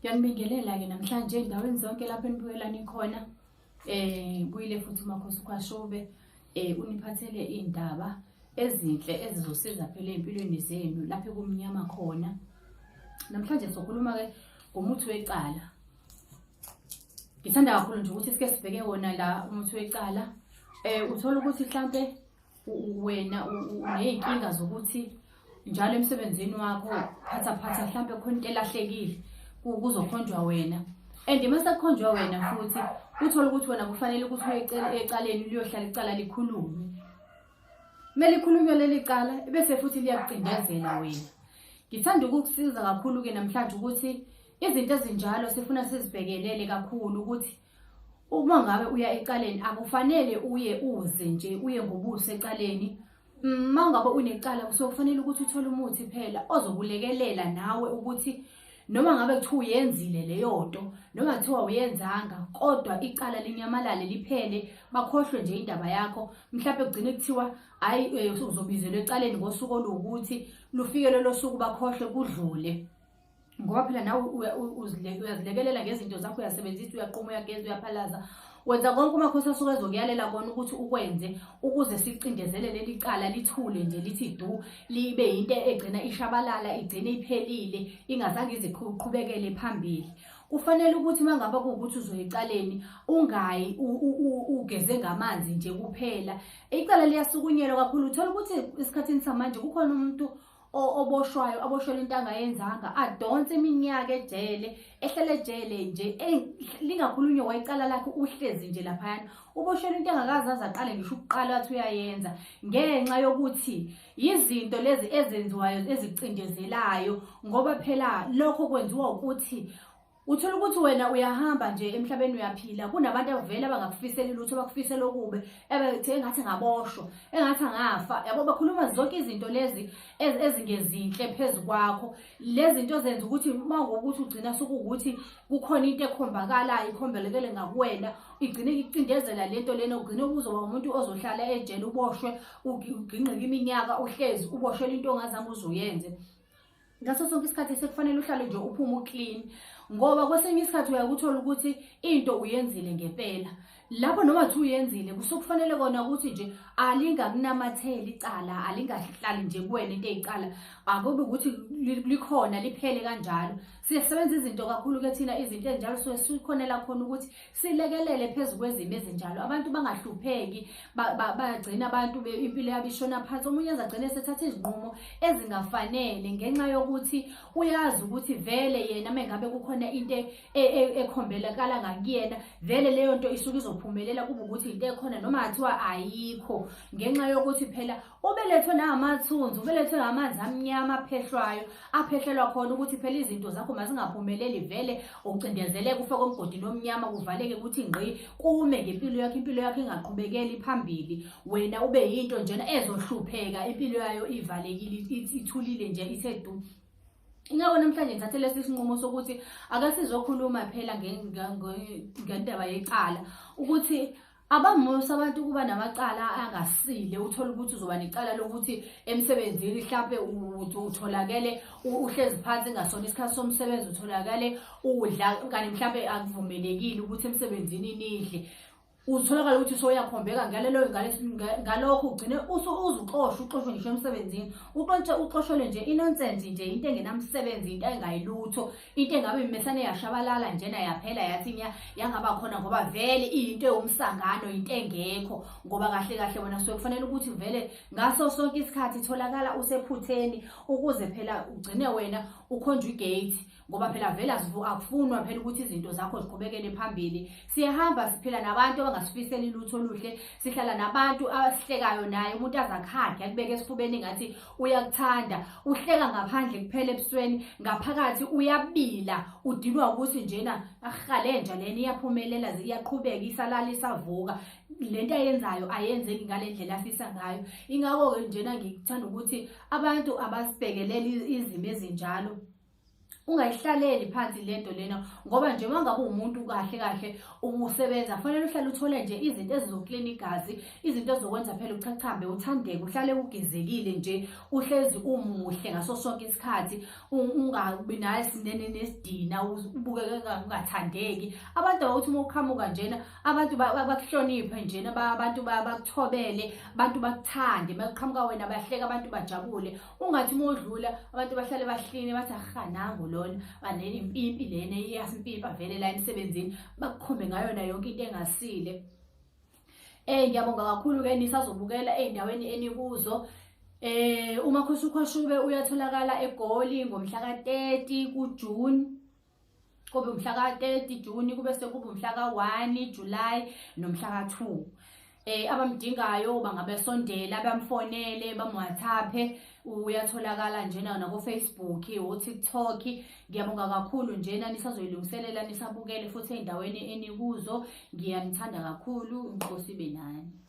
Yanibingelela-ke namhlanje endaweni zonke lapho enibukelani khona. Kuyile futhi uMakhosi Khwashube uniphathele iy'ndaba ezinhle ezizosiza phela ey'mpilweni zenu lapho kumnyama khona. Namhlanje sokhuluma-ke ngomuthi wecala. Ngithanda kakhulu nje ukuthi sike sibheke wona la umuthi wecala. Uthola ukuthi mhlampe wena uney'nkinga zokuthi njalo emsebenzini wakho phatha mhlampe khona into elahlekile kuzokhonjwa wena. And mase kukhonjwa wena futhi uthola ukuthi wena kufanele ukuthi uye ecaleni liyohlala icala likhulunywe. Kumele likhulunywe leli cala bese futhi liyakucindezela wena. Ngithanda ukukusiza kakhulu-ke namhlanje ukuthi izinto ezinjalo sifuna sizibhekelele kakhulu ukuthi uma ngabe uya ecaleni akufanele uze nje uye ngobuso ecaleni. Uma ngabe unecala kufanele ukuthi uthole umuthi phela ozokulekelela nawe ukuthi noma ngabe kuthiwa uyenzile leyo nto noma kuthiwa uyenzanga kodwa icala linyamalale liphele bakhohlwe nje indaba yakho. Mhlawumbe kugcine kuthiwa hayi uzobizelwa ecaleni ngosuku olukuthi lufike lelo suku bakhohlwe kudlule. Ngoba phela nawe uyazilekelela ngezinto zakho, uyasebenzisa, uyaqhuma, uyageza, uyaphalaza, wenza konke uMakhosi asuke ezokuyalela kona ukuthi ukwenze ukuze sicindezele leli cala lithule nje lithi du libe into egcina ishabalala igcine iphelile ingazange ize iqhubekele phambili. Kufanele ukuthi mangabe kuwukuthi uzoyicaleni ungayi ugeze ngamanzi nje kuphela. Icala liyasukunyelwa kakhulu. Uthola ukuthi esikhathini samanje kukhona umuntu aboshwele into angayenzanga adonse iminyaka ejele, ehlele ejele nje lingakhulunywa wayicala lakhe uhlezi nje laphayana. Uboshwele into engakazazi aqale ngisho ukuqala wathi uyayenza ngenxa yokuthi yizinto lezi ezenziwayo ezicindezelayo. Ngoba phela lokho kwenziwa ukuthi uthola ukuthi wena uyahamba nje emhlabeni uyaphila, kunabantu abavela bangakufisela lutho, bakufisela okube, ebethe engathi ngaboshwa, engathi ngafa. Yabo bakhuluma zonke izinto lezi ezingezinhle phezukwakho. Lezi zinto zenza ukuthi mangokuthi ugcina sokuthi kukhona into ekhombakalayo ikhombelekele ngakuwena, igcine icindezela lento lena, ugcine uzoba umuntu ozohlala ejele uboshwe, uginqike iminyaka uhlezi uboshwele into ongazange uzuyenze. Ngaso sonke isikhathi sekufanele uhlale nje uphume uclean, ngoba kwesinye isikhathi uyakuthola ukuthi into uyenzile ngempela. Lapho noma kuthi uyenzile kusukufanele kona ukuthi nje alingakunamatheli icala, alingahlali nje kuwena into eyicala, akube ukuthi likhona liphele kanjalo. Siyasebenza izinto kakhulu-ke thina izinto ezinjalo sikhonela khona ukuthi silekelele phezu kwezimo ezinjalo. Abantu bangahlupheki, bagcina abantu impilo yabo ishona phansi. Omunye azagcine sethatha izinqumo ezingafanele ngenxa yokuthi uyazi ukuthi vele yena mengabe kukhona into ekhombelakala ngakuyena, vele leyo nto isuke izophumelela kube ukuthi into ekhona noma athiwa ayikho, ngenxa yokuthi phela ubelethwe namathunzi, ubelethwe ngamanzi amnyama aphehlelwa khona ukuthi phela izinto zakho mazingaphumeleli vele ucindezeleke ufake omgodini omnyama kuvaleke ukuthi ngqi kume ngempilo yakho, impilo yakho ingaqhubekeli phambili, wena ube yinto njena ezohlupheka impilo yayo ivalekile ithulile nje ithe du. Ingakho namhlanje ngithathe lesi sinqumo sokuthi ake sizokhuluma phela ngendaba yecala ukuthi abamusa abantu kuba namacala angasile. Uthola ukuthi uzoba necala lokuthi emsebenzini mhlambe utholakele uhlezi phansi ngasona isikhathi somsebenzi, utholakale udla kanti mhlambe akuvumelekile ukuthi emsebenzini nidle. Utholakala ukuthi soyakhombeka ngalokho ugcine uxoshwe ngisho emsebenzini, uxoshelwe nje inonsense nje, into engenamsebenzi, into engayilutho, into engabe imesane yashabalala njena yaphela yathi yangaba khona ngoba vele iyinto yomsangano, into engekho. Ngoba kahle kahle wena suke kufanele ukuthi vele ngaso sonke isikhathi itholakala usephutheni ukuze phela ugcine wena ukhonjwe igate, ngoba phela vele akufunwa phela ukuthi izinto zakho ziqhubekele phambili. Siyahamba siphila nabantu abangasifiseli lutho oluhle, sihlala nabantu asihlekayo naye, umuntu azakhakhe akubeke esifubeni ngathi uyakuthanda, uhleka ngaphandle kuphela ebusweni, ngaphakathi uyabila, udinwa ukuthi njena ahalenja lena iyaphumelela, iyaqhubeka, isalala isavuka, lento ayenzayo ayenzeki ngale ndlela afisa ngayo. Ingakho-ke njena ngikuthanda ukuthi abantu abasibhekelele izimo ezinjalo ungayihlaleli phansi lento lena, ngoba nje mangabe umuntu kahle kahle usebenza kufanele uhlale uthole nje izinto ezizoklina igazi, izinto ezokwenza phela uchachambe, uthandeke, uhlale ugezekile nje, uhlezi umuhle ngaso sonke isikhathi, ungabi nasinene nesidina, ubukeke ungathandeki. Abantu abakuthi uma uqhamuka njena abantu bakuhloniphe njena, abantu bakuthobele, abantu bakuthande, makuqhamuka wena bahleka, abantu bajabule. Ungathi uma udlula abantu bahlale bahline bathi aha nangu lona banele impimpi lena iyasimpimpa vele la emsebenzini, bakukhombe ngayona yonke into engasile. Ngiyabonga kakhulu-ke nisazobukela ey'ndaweni enikuzo. UMakhosokhwashube uyatholakala eGoli ngomhla ka-30 kuJuni, kube umhla ka-30 Juni, kube sekuba umhla ka-1 July nomhla ka-2. Abamdingayo bangabesondela, bamfonele, bamWhatsApp. Uyatholakala njena nako-Facebook, o-TikTok. Ngiyabonga kakhulu njena nisazoyilungiselela, nisabukele futhi ey'ndaweni enikuzo. Ngiyanithanda kakhulu, inkosi ibe nani.